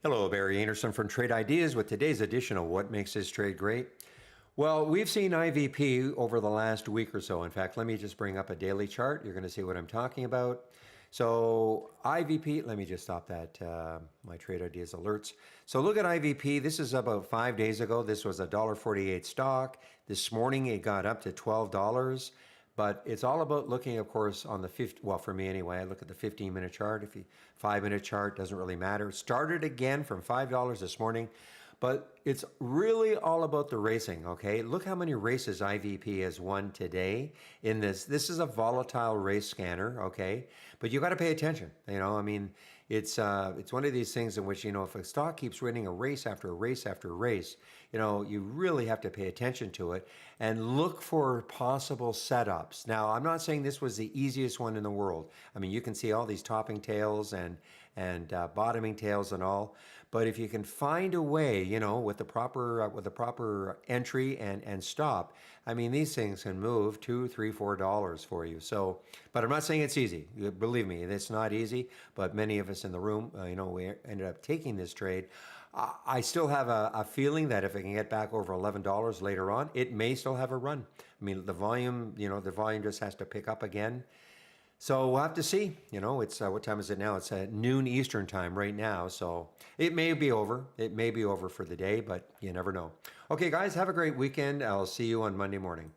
Hello, Barry Anderson from Trade Ideas with today's edition of What Makes This Trade Great. Well, we've seen IVP over the last week or so. In fact, let me just bring up a daily chart. You're going to see what I'm talking about. So IVP, let me just stop that, my Trade Ideas alerts. So look at IVP. This is about 5 days ago. This was a $1.48 stock. This morning it got up to $12. But it's all about looking, of course, on the 50, well, for me anyway, I look at the 15-minute chart. If you 5-minute chart, doesn't really matter. Started again from $5 this morning, but it's really all about the racing, okay? Look how many races IVP has won today in this. This is a volatile race scanner, okay? But you got to pay attention, I mean, it's one of these things in which, if a stock keeps winning a race after a race after a race, you really have to pay attention to it and look for possible setups. Now, I'm not saying this was the easiest one in the world. I mean, you can see all these topping tails and bottoming tails and all, but if you can find a way, with the proper entry and stop, I mean, these things can move $2, $3, $4 for you. So, but I'm not saying it's easy. Believe me, it's not easy. But many of us in the room, we ended up taking this trade. I still have a feeling that if it can get back over $11 later on, it may still have a run. I mean, the volume just has to pick up again. So we'll have to see. It's what time is it now? It's at noon Eastern time right now. So it may be over. It may be over for the day, but you never know. Okay, guys, have a great weekend. I'll see you on Monday morning.